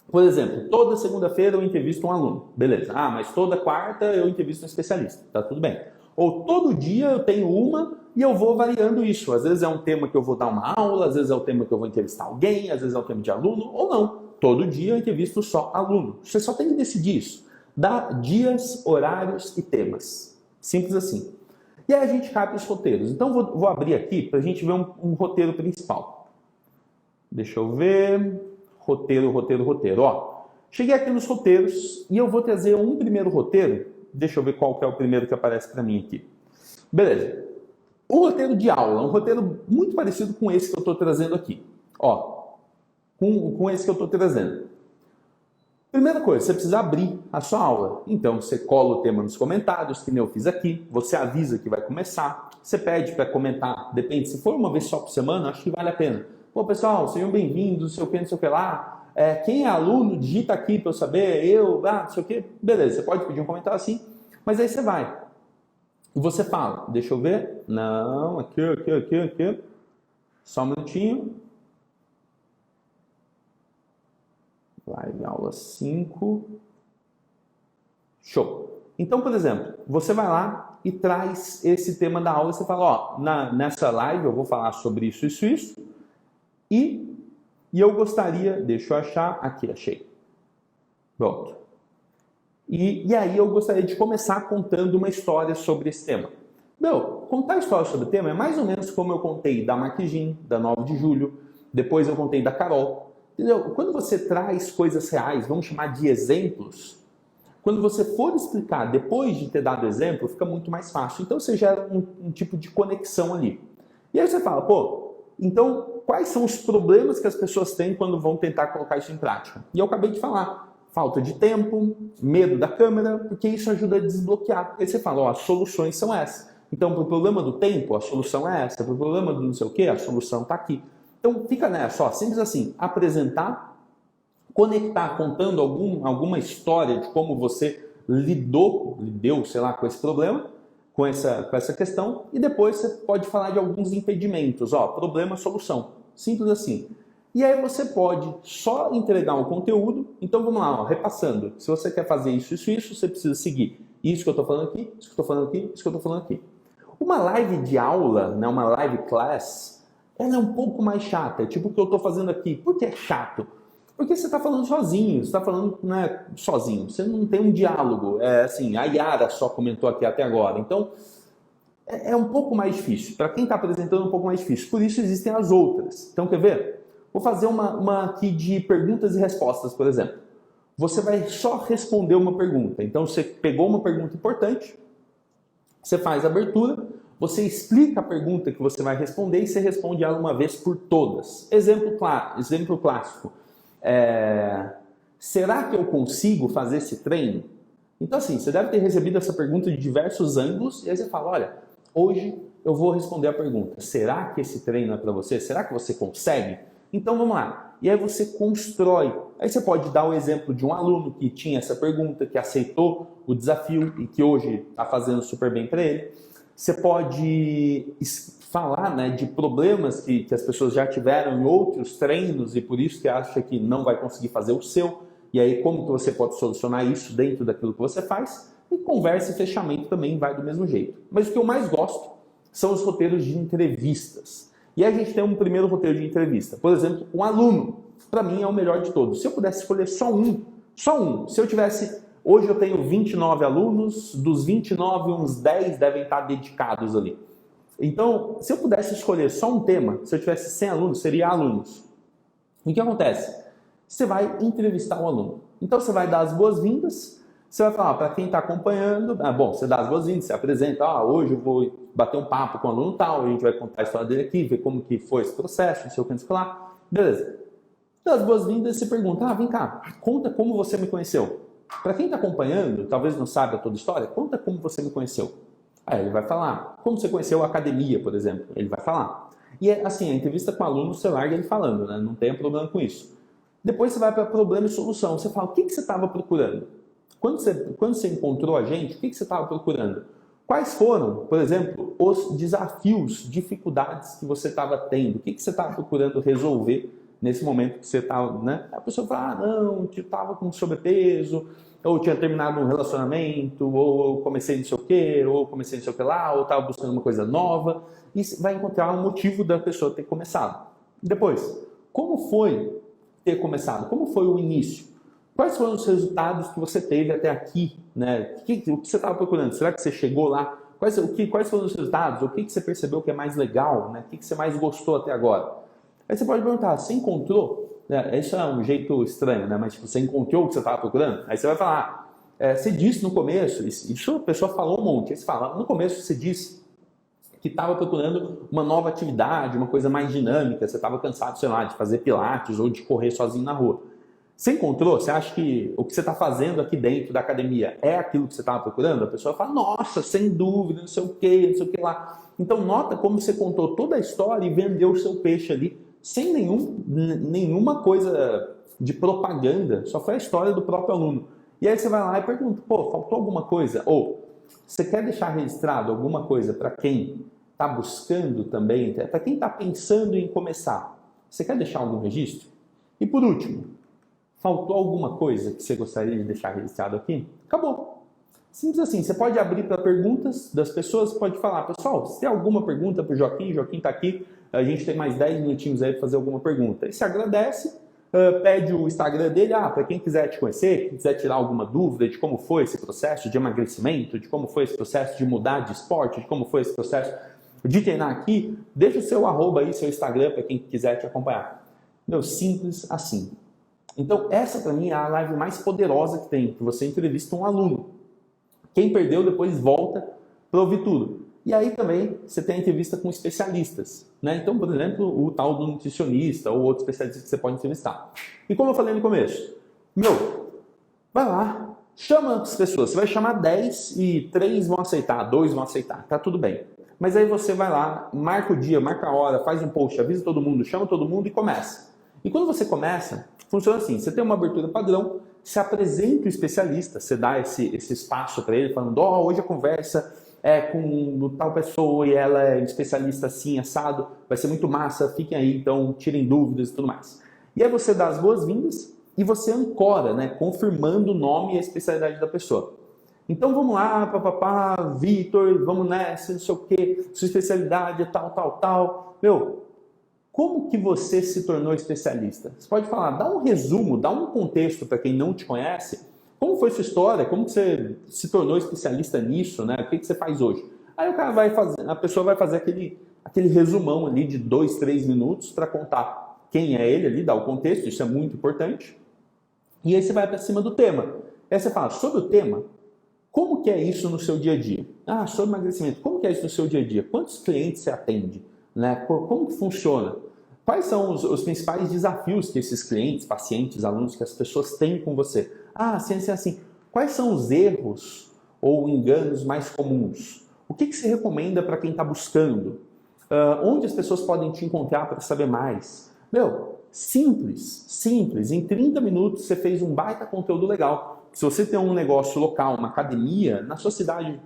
Por exemplo, toda segunda-feira eu entrevisto um aluno. Beleza. Mas toda quarta eu entrevisto um especialista. Tá tudo bem. Ou todo dia eu tenho uma e eu vou variando isso. Às vezes é um tema que eu vou dar uma aula, às vezes é um tema que eu vou entrevistar alguém, às vezes é um tema de aluno, ou não. Todo dia eu entrevisto só aluno. Você só tem que decidir isso. Dá dias, horários e temas. Simples assim. E aí a gente cabe os roteiros. Então vou abrir aqui para a gente ver um roteiro principal. Deixa eu ver. Roteiro. Cheguei aqui nos roteiros e eu vou trazer um primeiro roteiro. Deixa eu ver qual que é o primeiro que aparece para mim aqui. Beleza. O roteiro de aula, um roteiro muito parecido com esse que eu estou trazendo aqui. Com com esse que eu estou trazendo. Primeira coisa, você precisa abrir a sua aula. Então, você cola o tema nos comentários, que nem eu fiz aqui, você avisa que vai começar, você pede para comentar, depende, se for uma vez só por semana, acho que vale a pena. Pô, pessoal, sejam bem-vindos, não sei o que, não sei o que lá. Quem é aluno, digita aqui para eu saber, não sei o que. Beleza, você pode pedir um comentário assim, mas aí você vai. E você fala, deixa eu ver. Não, aqui. Só um minutinho. Live aula 5. Show. Então, por exemplo, você vai lá e traz esse tema da aula e você fala, ó, nessa live eu vou falar sobre isso. E eu gostaria, deixa eu achar, aqui, achei. Pronto. E aí eu gostaria de começar contando uma história sobre esse tema. Contar a história sobre o tema é mais ou menos como eu contei da Marquezine, da 9 de julho, depois eu contei da Carol. Entendeu? Quando você traz coisas reais, vamos chamar de exemplos, quando você for explicar depois de ter dado exemplo, fica muito mais fácil. Então você gera um tipo de conexão ali. E aí você fala, pô, então quais são os problemas que as pessoas têm quando vão tentar colocar isso em prática? E eu acabei de falar. Falta de tempo, medo da câmera, porque isso ajuda a desbloquear. Aí você fala, ó, as soluções são essas. Então, para o problema do tempo, a solução é essa. Para o problema do não sei o quê, a solução está aqui. Então, fica nessa, ó, simples assim, apresentar, conectar, contando alguma história de como você lidou, sei lá, com esse problema, com essa questão, e depois você pode falar de alguns impedimentos, ó, problema, solução. Simples assim. E aí você pode só entregar um conteúdo. Então vamos lá, ó, repassando. Se você quer fazer isso, você precisa seguir isso que eu estou falando aqui, isso que eu estou falando aqui, isso que eu estou falando aqui. Uma live de aula, né, uma live class, ela é um pouco mais chata. É tipo o que eu estou fazendo aqui. Por que é chato? Porque você está falando sozinho, você está falando sozinho. Você não tem um diálogo. É assim, a Yara só comentou aqui até agora. Então, é um pouco mais difícil. Para quem está apresentando, é um pouco mais difícil. Por isso existem as outras. Então, quer ver? Vou fazer uma aqui de perguntas e respostas, por exemplo. Você vai só responder uma pergunta. Então, você pegou uma pergunta importante, você faz a abertura, você explica a pergunta que você vai responder e você responde ela uma vez por todas. Exemplo clássico. Será que eu consigo fazer esse treino? Então, assim, você deve ter recebido essa pergunta de diversos ângulos e aí você fala, olha, hoje eu vou responder a pergunta. Será que esse treino é para você? Será que você consegue? Então vamos lá, e aí você constrói. Aí você pode dar o exemplo de um aluno que tinha essa pergunta, que aceitou o desafio e que hoje está fazendo super bem para ele. Você pode falar, né, de problemas que as pessoas já tiveram em outros treinos e por isso que acha que não vai conseguir fazer o seu. E aí como que você pode solucionar isso dentro daquilo que você faz. E conversa e fechamento também vai do mesmo jeito. Mas o que eu mais gosto são os roteiros de entrevistas. E a gente tem um primeiro roteiro de entrevista. Por exemplo, um aluno, para mim é o melhor de todos. Se eu pudesse escolher só um. Se eu tivesse, hoje eu tenho 29 alunos, dos 29, uns 10 devem estar dedicados ali. Então, se eu pudesse escolher só um tema, se eu tivesse 100 alunos, seria alunos. E o que acontece? Você vai entrevistar o aluno. Então, você vai dar as boas-vindas. Você vai falar, para quem está acompanhando, você dá as boas-vindas, você apresenta, hoje eu vou bater um papo com o aluno tal, a gente vai contar a história dele aqui, ver como que foi esse processo, não sei o que, não sei o que lá. Beleza. Dá as boas-vindas e você pergunta, vem cá, conta como você me conheceu. Para quem está acompanhando, talvez não saiba toda a história, conta como você me conheceu. Aí ele vai falar, como você conheceu a academia, por exemplo, ele vai falar. E é assim, a entrevista com o aluno, você larga ele falando, né? Não tem problema com isso. Depois você vai para problema e solução, você fala, o que você estava procurando? Quando você encontrou a gente, o que você estava procurando? Quais foram, por exemplo, os desafios, dificuldades que você estava tendo? O que você estava procurando resolver nesse momento que você estava, né? A pessoa fala, não, eu estava com sobrepeso, ou tinha terminado um relacionamento, ou eu comecei não sei o quê, ou comecei não sei o que lá, ou estava buscando uma coisa nova. E vai encontrar um motivo da pessoa ter começado. Depois, como foi ter começado? Como foi o início? Quais foram os resultados que você teve até aqui? Né? O que você estava procurando? Será que você chegou lá? Quais foram os resultados? O que você percebeu que é mais legal? Né? O que você mais gostou até agora? Aí você pode perguntar, você encontrou? Isso é um jeito estranho, né? Mas tipo, você encontrou o que você estava procurando? Aí você vai falar, você disse no começo, isso a pessoa falou um monte, aí você fala, no começo você disse que estava procurando uma nova atividade, uma coisa mais dinâmica, você estava cansado, sei lá, de fazer pilates ou de correr sozinho na rua. Você encontrou? Você acha que o que você está fazendo aqui dentro da academia é aquilo que você estava procurando? A pessoa fala, nossa, sem dúvida, não sei o que lá. Então nota como você contou toda a história e vendeu o seu peixe ali, sem nenhuma coisa de propaganda, só foi a história do próprio aluno. E aí você vai lá e pergunta, pô, faltou alguma coisa? Ou você quer deixar registrado alguma coisa para quem está buscando também, para quem está pensando em começar? Você quer deixar algum registro? E por último, faltou alguma coisa que você gostaria de deixar registrado aqui? Acabou. Simples assim, você pode abrir para perguntas das pessoas, pode falar, pessoal, se tem alguma pergunta para o Joaquim está aqui, a gente tem mais 10 minutinhos aí para fazer alguma pergunta. E se agradece, pede o Instagram dele, para quem quiser te conhecer, quem quiser tirar alguma dúvida de como foi esse processo de emagrecimento, de como foi esse processo de mudar de esporte, de como foi esse processo de treinar aqui, deixa o seu arroba aí, seu Instagram, para quem quiser te acompanhar. Meu, simples assim. Então, essa para mim é a live mais poderosa que tem, que você entrevista um aluno. Quem perdeu, depois volta para ouvir tudo. E aí também você tem a entrevista com especialistas, né? Então, por exemplo, o tal do nutricionista ou outro especialista que você pode entrevistar. E como eu falei no começo, vai lá, chama as pessoas. Você vai chamar 10 e 3 vão aceitar, 2 vão aceitar, tá tudo bem. Mas aí você vai lá, marca o dia, marca a hora, faz um post, avisa todo mundo, chama todo mundo e começa. E quando você começa, funciona assim, você tem uma abertura padrão, você apresenta o especialista, você dá esse espaço para ele, falando, hoje a conversa é com tal pessoa e ela é especialista assim, assado, vai ser muito massa, fiquem aí, então tirem dúvidas e tudo mais. E aí você dá as boas-vindas e você ancora, né, confirmando o nome e a especialidade da pessoa. Então vamos lá, Vitor, vamos nessa, não sei o que, sua especialidade é tal. Como que você se tornou especialista? Você pode falar, dá um resumo, dá um contexto para quem não te conhece. Como foi sua história? Como que você se tornou especialista nisso, né? O que você faz hoje? Aí o cara a pessoa vai fazer aquele resumão ali de 2, 3 minutos para contar quem é ele ali, dar o contexto, isso é muito importante. E aí você vai para cima do tema. Aí você fala, sobre o tema, como que é isso no seu dia a dia? Sobre emagrecimento, como que é isso no seu dia a dia? Quantos clientes você atende? Né? Como que funciona? Quais são os principais desafios que esses clientes, pacientes, alunos, que as pessoas têm com você? Assim. Quais são os erros ou enganos mais comuns? O que você recomenda para quem está buscando? Onde as pessoas podem te encontrar para saber mais? Simples. Em 30 minutos você fez um baita conteúdo legal. Se você tem um negócio local, uma academia, na sua cidade,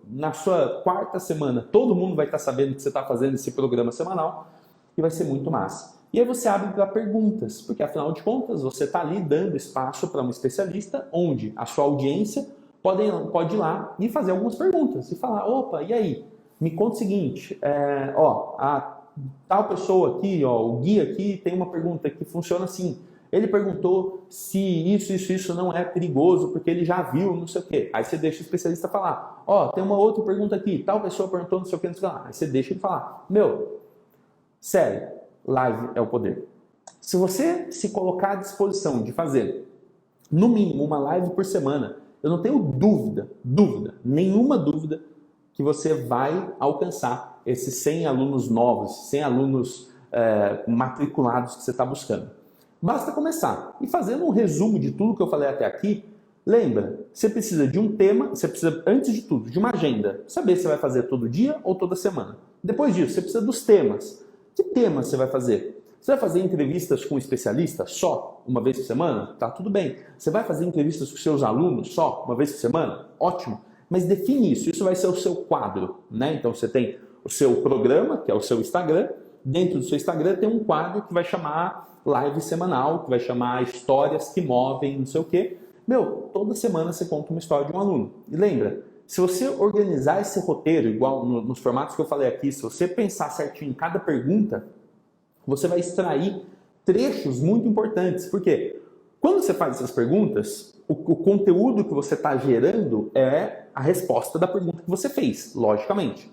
na sua 4ª semana, todo mundo vai estar sabendo que você está fazendo esse programa semanal e vai ser muito massa. E aí você abre para perguntas, porque afinal de contas você está ali dando espaço para um especialista onde a sua audiência pode ir lá e fazer algumas perguntas e falar, e aí? Me conta o seguinte, a tal pessoa aqui, o guia aqui tem uma pergunta que funciona assim. Ele perguntou se isso não é perigoso, porque ele já viu, não sei o quê. Aí você deixa o especialista falar. Tem uma outra pergunta aqui, tal pessoa perguntou não sei o quê, não sei o quê. Aí você deixa ele falar. Sério, live é o poder. Se você se colocar à disposição de fazer, no mínimo, uma live por semana, eu não tenho nenhuma dúvida, que você vai alcançar esses 100 alunos novos, 100 alunos matriculados que você está buscando. Basta começar. E fazendo um resumo de tudo que eu falei até aqui, lembra, você precisa de um tema, você precisa, antes de tudo, de uma agenda. Saber se você vai fazer todo dia ou toda semana. Depois disso, você precisa dos temas. Que temas você vai fazer? Você vai fazer entrevistas com especialistas só, uma vez por semana? Tá, tudo bem. Você vai fazer entrevistas com seus alunos só, uma vez por semana? Ótimo. Mas define isso vai ser o seu quadro, né? Então você tem o seu programa, que é o seu Instagram. Dentro do seu Instagram tem um quadro que vai chamar live semanal, que vai chamar histórias que movem, não sei o quê. Toda semana você conta uma história de um aluno. E lembra, se você organizar esse roteiro, igual nos formatos que eu falei aqui, se você pensar certinho em cada pergunta, você vai extrair trechos muito importantes. Por quê? Quando você faz essas perguntas, o conteúdo que você está gerando é a resposta da pergunta que você fez, logicamente.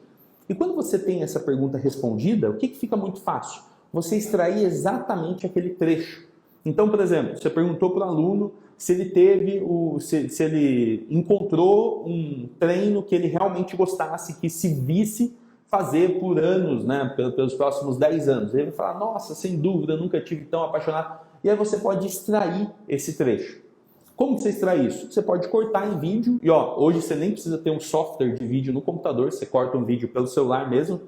E quando você tem essa pergunta respondida, o que fica muito fácil? Você extrair exatamente aquele trecho. Então, por exemplo, você perguntou para o aluno se ele encontrou um treino que ele realmente gostasse, que se visse fazer por anos, né, pelos próximos 10 anos. Ele vai falar, nossa, sem dúvida, nunca tive tão apaixonado. E aí você pode extrair esse trecho. Como você extrai isso? Você pode cortar em vídeo, e ó, hoje você nem precisa ter um software de vídeo no computador, você corta um vídeo pelo celular mesmo,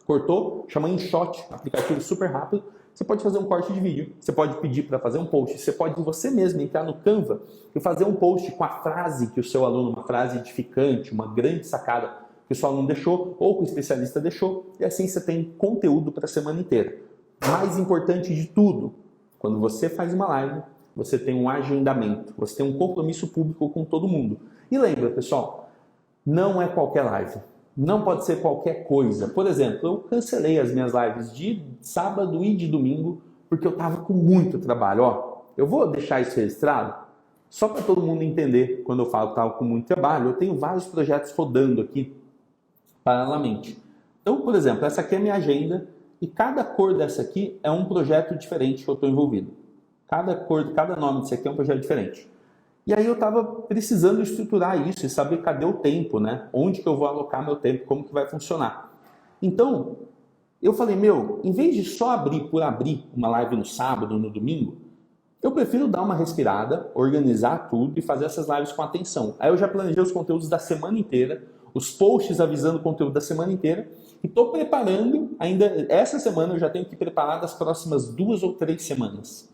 cortou, chama InShot, aplicativo super rápido, você pode fazer um corte de vídeo, você pode pedir para fazer um post, você pode você mesmo entrar no Canva e fazer um post com a frase que o seu aluno, uma frase edificante, uma grande sacada que o seu aluno deixou ou que o especialista deixou, e assim você tem conteúdo para a semana inteira. Mais importante de tudo, quando você faz uma live, você tem um agendamento, você tem um compromisso público com todo mundo. E lembra, pessoal, não é qualquer live, não pode ser qualquer coisa. Por exemplo, eu cancelei as minhas lives de sábado e de domingo porque eu estava com muito trabalho. Ó, eu vou deixar isso registrado só para todo mundo entender quando eu falo que estava com muito trabalho. Eu tenho vários projetos rodando aqui paralelamente. Então, por exemplo, essa aqui é a minha agenda e cada cor dessa aqui é um projeto diferente que eu estou envolvido. Cada cor, cada nome disso aqui é um projeto diferente. E aí eu estava precisando estruturar isso e saber cadê o tempo, né? Onde que eu vou alocar meu tempo, como que vai funcionar. Então, eu falei, em vez de só abrir por abrir uma live no sábado, no domingo, eu prefiro dar uma respirada, organizar tudo e fazer essas lives com atenção. Aí eu já planejei os conteúdos da semana inteira, os posts avisando o conteúdo da semana inteira, e estou preparando, ainda essa semana eu já tenho que preparar das próximas 2 ou 3 semanas.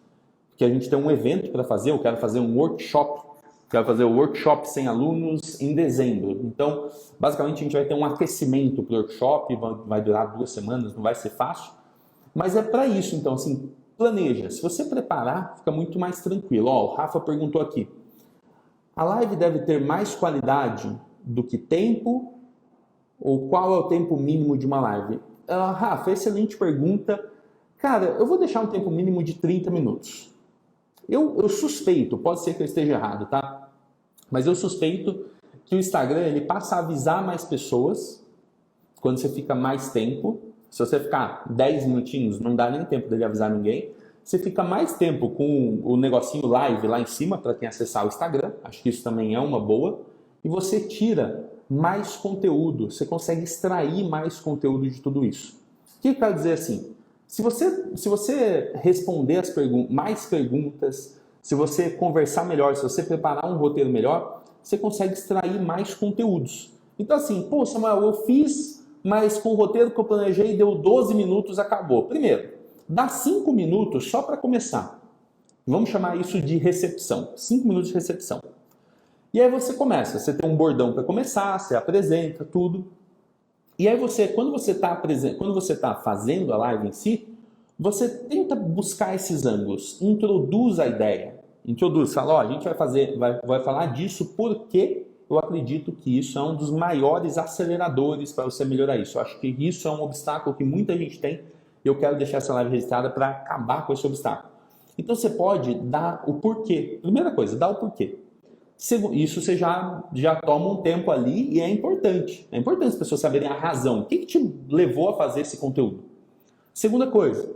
Que a gente tem um evento para fazer, eu quero fazer um workshop, quero fazer o workshop sem alunos em dezembro. Então, basicamente, a gente vai ter um aquecimento para o workshop, vai durar 2 semanas, não vai ser fácil, mas é para isso, então, assim, planeja. Se você preparar, fica muito mais tranquilo. Ó, o Rafa perguntou aqui, a live deve ter mais qualidade do que tempo, ou qual é o tempo mínimo de uma live? Rafa, excelente pergunta. Cara, eu vou deixar um tempo mínimo de 30 minutos. Eu suspeito, pode ser que eu esteja errado, tá? Mas eu suspeito que o Instagram ele passa a avisar mais pessoas quando você fica mais tempo. Se você ficar 10 minutinhos, não dá nem tempo dele avisar ninguém. Você fica mais tempo com o negocinho live lá em cima para quem acessar o Instagram. Acho que isso também é uma boa. E você tira mais conteúdo, você consegue extrair mais conteúdo de tudo isso. O que eu quero dizer assim? Se você responder mais perguntas, se você conversar melhor, se você preparar um roteiro melhor, você consegue extrair mais conteúdos. Então assim, pô, Samuel, eu fiz, mas com o roteiro que eu planejei deu 12 minutos, acabou. Primeiro, dá 5 minutos só para começar. Vamos chamar isso de recepção. 5 minutos de recepção. E aí você começa, você tem um bordão para começar, você apresenta tudo. E aí quando você está fazendo a live em si, você tenta buscar esses ângulos, introduz a ideia, fala, ó, a gente vai falar disso porque eu acredito que isso é um dos maiores aceleradores para você melhorar isso. Eu acho que isso é um obstáculo que muita gente tem e eu quero deixar essa live registrada para acabar com esse obstáculo. Então você pode dar o porquê. Primeira coisa, dá o porquê. Isso você já toma um tempo ali e é importante. É importante as pessoas saberem a razão. O que te levou a fazer esse conteúdo? Segunda coisa,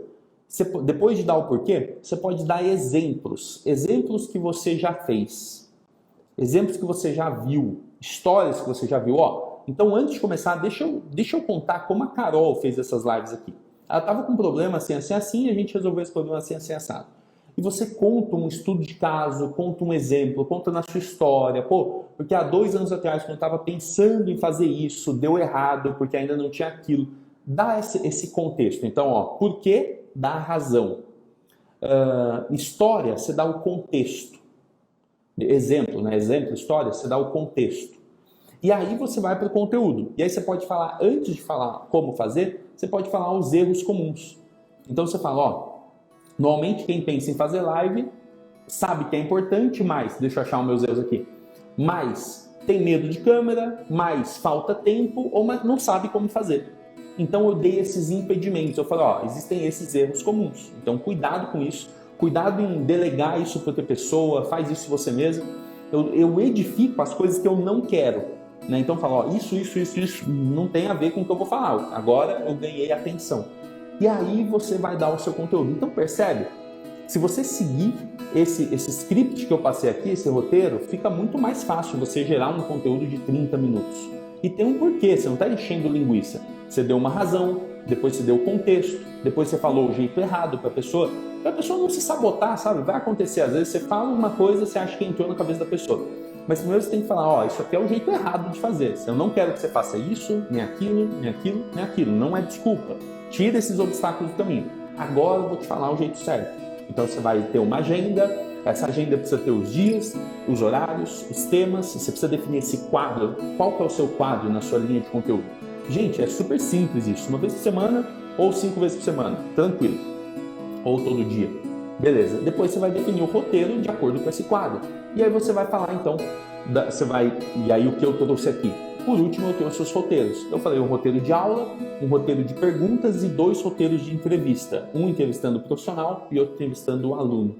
depois de dar o porquê, você pode dar exemplos. Exemplos que você já fez. Exemplos que você já viu. Histórias que você já viu. Ó, então, antes de começar, deixa eu contar como a Carol fez essas lives aqui. Ela estava com um problema assim, assim, assim, e a gente resolveu esse problema assim, assim, assado. E você conta um estudo de caso, conta um exemplo, conta na sua história. Pô, porque há 2 anos atrás, quando eu estava pensando em fazer isso, deu errado, porque ainda não tinha aquilo. Dá esse contexto. Então, ó, por quê? Dá a razão. História, você dá o contexto. Exemplo, né? Exemplo, história, você dá o contexto. E aí você vai para o conteúdo. E aí você pode falar, antes de falar como fazer, você pode falar os erros comuns. Então você fala, ó, normalmente quem pensa em fazer live sabe que é importante, mas, deixa eu achar os meus erros aqui, mas tem medo de câmera, mas falta tempo ou não sabe como fazer. Então eu dei esses impedimentos, eu falei, ó, existem esses erros comuns, então cuidado com isso, cuidado em delegar isso para outra pessoa, faz isso você mesmo. Eu edifico as coisas que eu não quero, né? Então eu falo, ó, isso não tem a ver com o que eu vou falar, agora eu ganhei atenção. E aí você vai dar o seu conteúdo. Então percebe? Se você seguir esse script que eu passei aqui, esse roteiro, fica muito mais fácil você gerar um conteúdo de 30 minutos. E tem um porquê, você não está enchendo linguiça. você deu uma razão, depois você deu o contexto, depois você falou o jeito errado para a pessoa não se sabotar, sabe? Vai acontecer, às vezes você fala uma coisa, você acha que entrou na cabeça da pessoa. Mas primeiro você tem que falar, ó, isso aqui é o jeito errado de fazer. Eu não quero que você faça isso, nem aquilo, nem aquilo, nem aquilo. Não é desculpa. Tira esses obstáculos do caminho. Agora eu vou te falar o jeito certo. Então você vai ter uma agenda, essa agenda precisa ter os dias, os horários, os temas, você precisa definir esse quadro. Qual que é o seu quadro na sua linha de conteúdo? Gente, é super simples isso. Uma vez por semana ou 5 vezes por semana. Tranquilo. Ou todo dia. Beleza. Depois você vai definir o roteiro de acordo com esse quadro. E aí você vai falar então, e aí o que eu trouxe aqui? Por último, eu trouxe os roteiros. Eu falei um roteiro de aula, um roteiro de perguntas e 2 roteiros de entrevista. Um entrevistando o profissional e outro entrevistando o aluno.